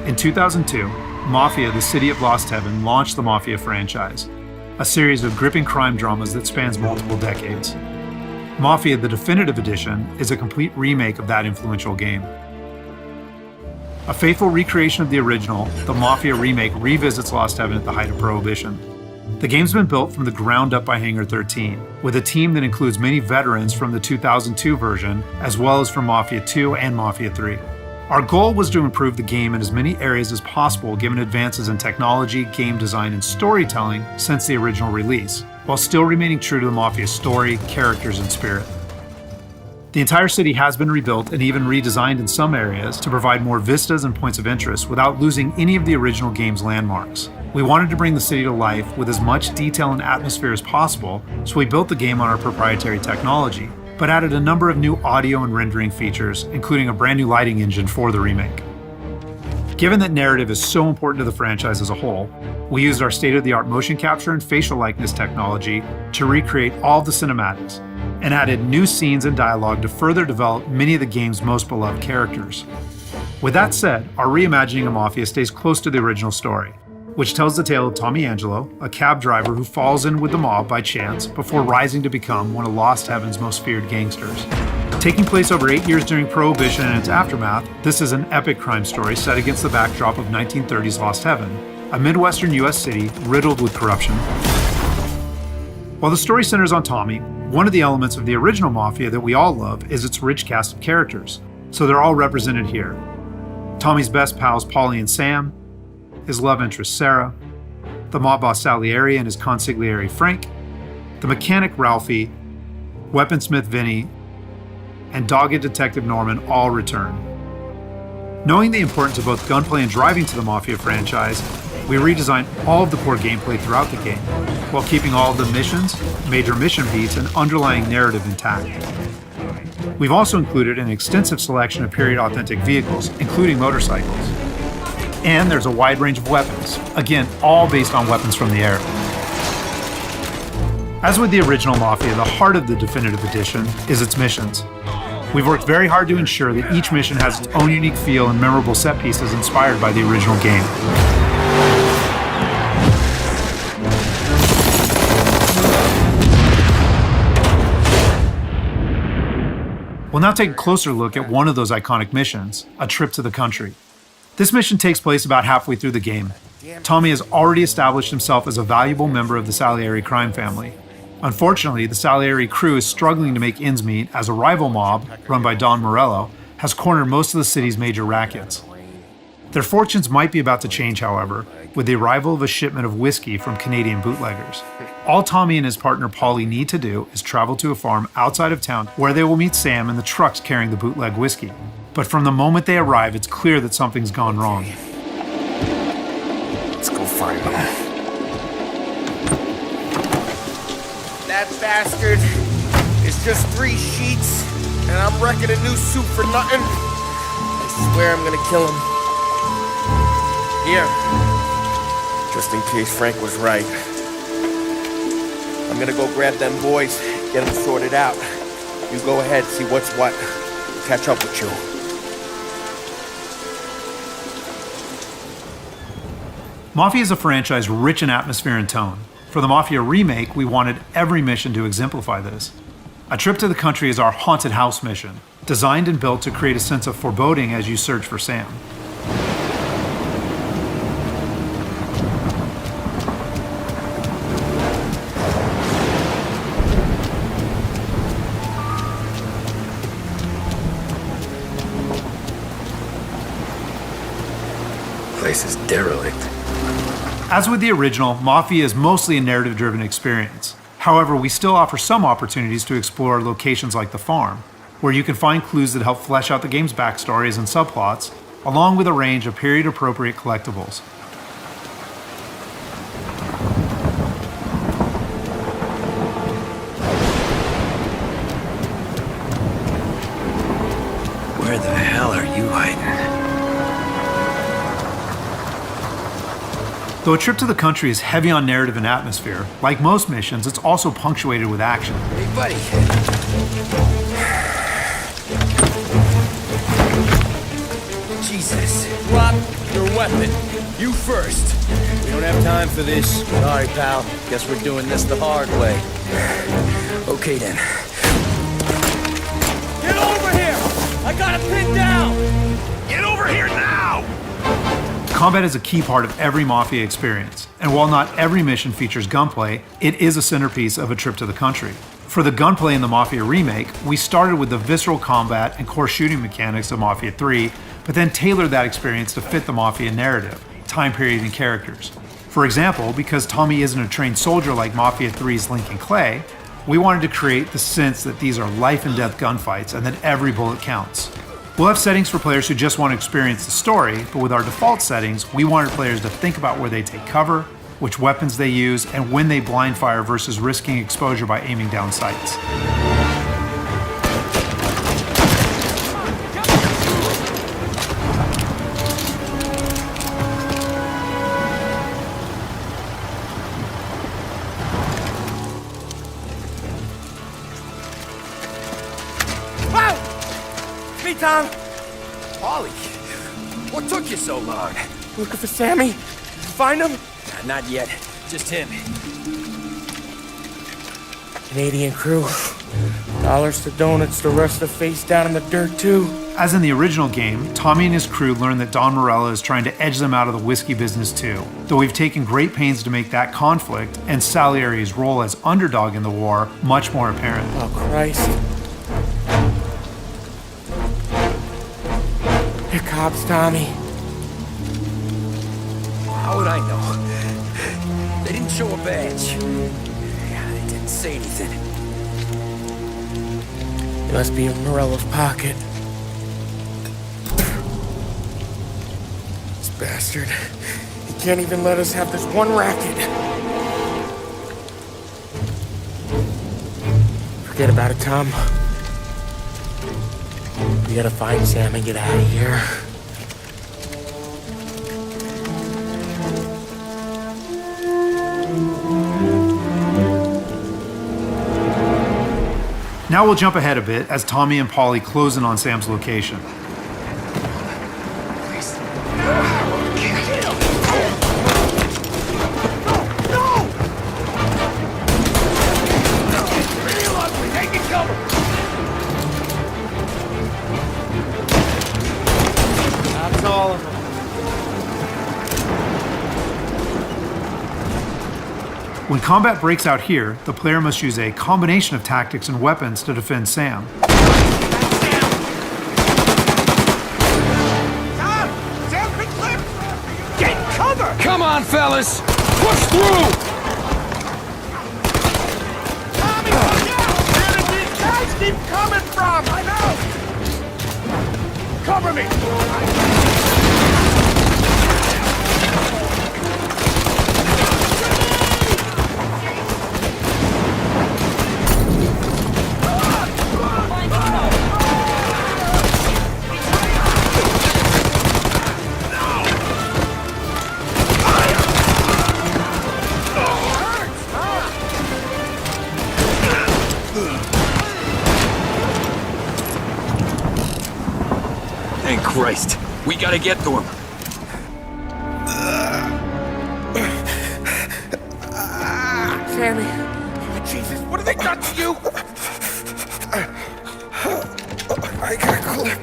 In 2002, Mafia, the City of Lost Heaven, launched the Mafia franchise, a series of gripping crime dramas that spans multiple decades. Mafia, the Definitive Edition, is a complete remake of that influential game. A faithful recreation of the original, the Mafia remake revisits Lost Heaven at the height of Prohibition. The game's been built from the ground up by Hangar 13, with a team that includes many veterans from the 2002 version, as well as from Mafia 2 and Mafia 3. Our goal was to improve the game in as many areas as possible given advances in technology, game design, and storytelling since the original release, while still remaining true to the Mafia story, characters, and spirit. The entire city has been rebuilt and even redesigned in some areas to provide more vistas and points of interest without losing any of the original game's landmarks. We wanted to bring the city to life with as much detail and atmosphere as possible, so we built the game on our proprietary technology, but added a number of new audio and rendering features, including a brand new lighting engine for the remake. Given that narrative is so important to the franchise as a whole, we used our state-of-the-art motion capture and facial likeness technology to recreate all of the cinematics, and added new scenes and dialogue to further develop many of the game's most beloved characters. With that said, our reimagining of Mafia stays close to the original story, which tells the tale of Tommy Angelo, a cab driver who falls in with the mob by chance before rising to become one of Lost Heaven's most feared gangsters. Taking place over 8 years during Prohibition and its aftermath, this is an epic crime story set against the backdrop of 1930s Lost Heaven, a Midwestern U.S. city riddled with corruption. While the story centers on Tommy, one of the elements of the original Mafia that we all love is its rich cast of characters, so they're all represented here. Tommy's best pals Paulie and Sam, his love interest Sarah, the mob boss Salieri and his consigliere Frank, the mechanic Ralphie, weaponsmith Vinny, and dogged detective Norman all return. Knowing the importance of both gunplay and driving to the Mafia franchise, we redesigned all of the core gameplay throughout the game, while keeping all of the missions, major mission beats, and underlying narrative intact. We've also included an extensive selection of period-authentic vehicles, including motorcycles. And there's a wide range of weapons, again, all based on weapons from the air. As with the original Mafia, the heart of the Definitive Edition is its missions. We've worked very hard to ensure that each mission has its own unique feel and memorable set pieces inspired by the original game. We'll now take a closer look at one of those iconic missions, A Trip to the Country. This mission takes place about halfway through the game. Tommy has already established himself as a valuable member of the Salieri crime family. Unfortunately, the Salieri crew is struggling to make ends meet as a rival mob, run by Don Morello, has cornered most of the city's major rackets. Their fortunes might be about to change, however, with the arrival of a shipment of whiskey from Canadian bootleggers. All Tommy and his partner Paulie need to do is travel to a farm outside of town where they will meet Sam and the trucks carrying the bootleg whiskey. But from the moment they arrive, it's clear that something's gone wrong. Let's go find them. That bastard is just 3 sheets, and I'm wrecking a new suit for nothing. I swear I'm gonna kill him. Here, just in case Frank was right. I'm gonna go grab them boys, get them sorted out. You go ahead, see what's what. Catch up with you. Mafia is a franchise rich in atmosphere and tone. For the Mafia remake, we wanted every mission to exemplify this. A Trip to the Country is our haunted house mission, designed and built to create a sense of foreboding as you search for Sam. Place is derelict. As with the original, Mafia is mostly a narrative-driven experience. However, we still offer some opportunities to explore locations like the farm, where you can find clues that help flesh out the game's backstories and subplots, along with a range of period-appropriate collectibles. Where the hell are you hiding? Though A Trip to the Country is heavy on narrative and atmosphere, like most missions, it's also punctuated with action. Hey, buddy. Jesus. Drop your weapon. You first. We don't have time for this. Sorry, pal. Guess we're doing this the hard way. Okay then. Get over here! I got it pinned down! Get over here now! Combat is a key part of every Mafia experience, and while not every mission features gunplay, it is a centerpiece of a trip to the country. For the gunplay in the Mafia Remake, we started with the visceral combat and core shooting mechanics of Mafia 3, but then tailored that experience to fit the Mafia narrative, time period, and characters. For example, because Tommy isn't a trained soldier like Mafia 3's Lincoln Clay, we wanted to create the sense that these are life and death gunfights and that every bullet counts. We'll have settings for players who just want to experience the story, but with our default settings, we wanted players to think about where they take cover, which weapons they use, and when they blind fire versus risking exposure by aiming down sights. Me, Tom. Ollie, what took you so long? Looking for Sammy? Did you find him? Not yet. Just him. Canadian crew. Dollars to donuts, the rest of the face down in the dirt, too. As in the original game, Tommy and his crew learn that Don Morello is trying to edge them out of the whiskey business too, though we've taken great pains to make that conflict and Salieri's role as underdog in the war much more apparent. Oh, Christ. They're cops, Tommy. How would I know? They didn't show a badge. Yeah, they didn't say anything. It must be in Morello's pocket. This bastard. He can't even let us have this one racket. Forget about it, Tom. We gotta find Sam and get out of here. Now we'll jump ahead a bit as Tommy and Polly close in on Sam's location. That's all of them. When combat breaks out here, the player must use a combination of tactics and weapons to defend Sam. Get cover! Come on, fellas! Push through! Tommy, look out! Where did these guys keep coming from? I know! Cover me! Thank Christ. We gotta get to him. Sammy. Oh, Jesus, what have they done to you? I got clipped.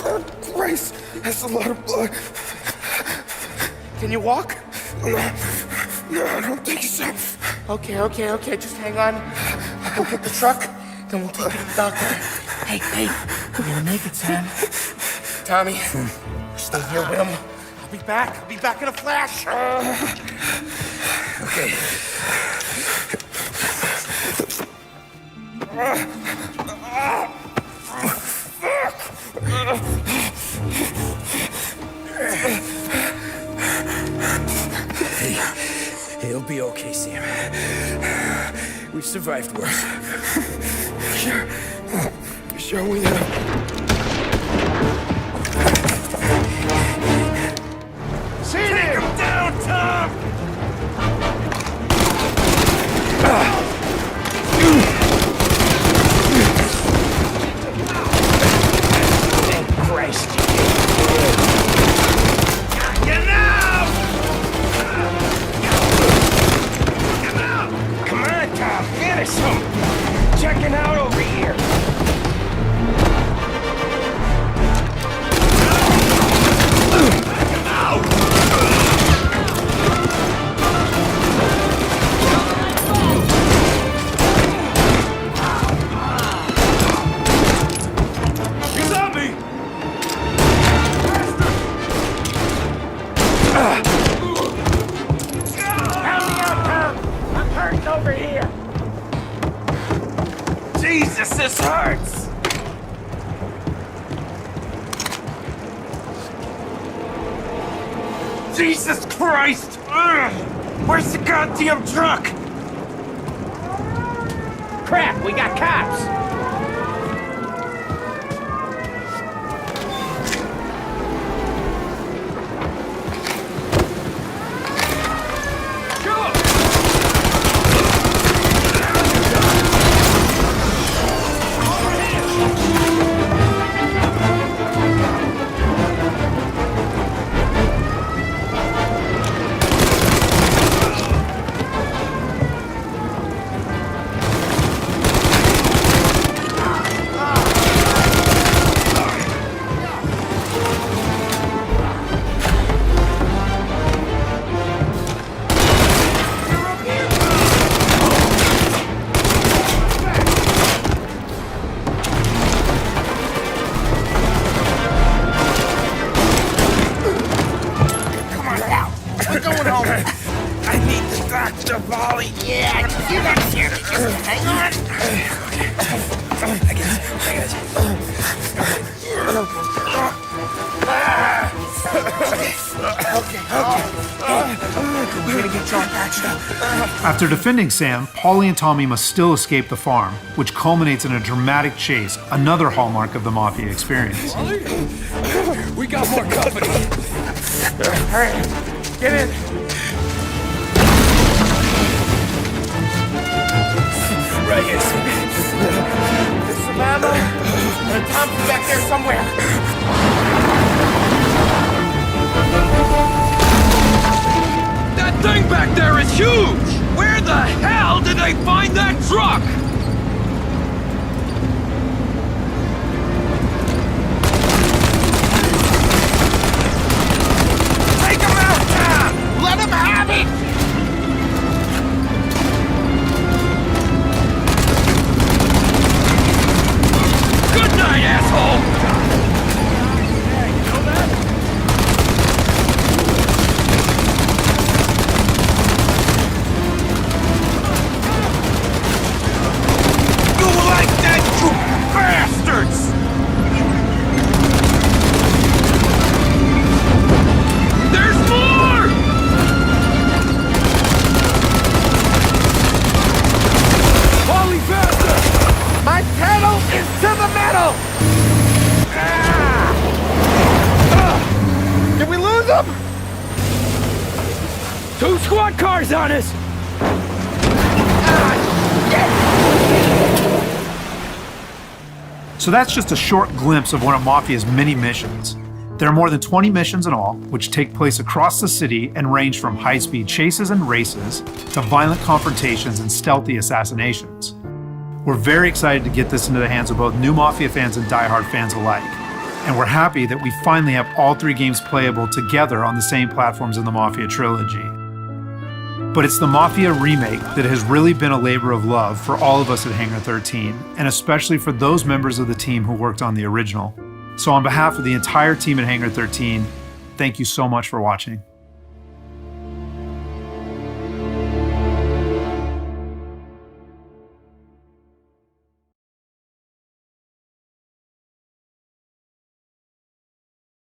Oh, Christ, that's a lot of blood. Can you walk? No, I don't think so. Okay, just hang on. I'll go get the truck, then we'll take you to the doctor. Hey, we're gonna make it, Sam. Tommy, stay here with him. I'll be back in a flash. Okay. Hey, he'll be okay, Sam. We've survived worse. Sure we have. Take him down, Tom! Thank Christ. Jesus, this hurts! Jesus Christ! Ugh. Where's the goddamn truck? Crap, we got cops! I need the doctor, Polly. Yeah, you got here. Just hang on. I got you. We're gonna get John patched up. After defending Sam, Paulie and Tommy must still escape the farm, which culminates in a dramatic chase, another hallmark of the Mafia experience. We got more company. All right, get in. Right here. There's some ammo and a Thompson back there somewhere. That thing back there is huge! Where the hell did they find that truck? Take him out, Tom! Let him have it! Good night, asshole! You like that, you bastards! There's more! Holy faster! My pedal is to the metal! Did we lose him? 2 squad cars on us! So that's just a short glimpse of one of Mafia's many missions. There are more than 20 missions in all, which take place across the city and range from high-speed chases and races to violent confrontations and stealthy assassinations. We're very excited to get this into the hands of both new Mafia fans and die-hard fans alike. And we're happy that we finally have all 3 games playable together on the same platforms in the Mafia trilogy. But it's the Mafia Remake that has really been a labor of love for all of us at Hangar 13, and especially for those members of the team who worked on the original. So on behalf of the entire team at Hangar 13, thank you so much for watching.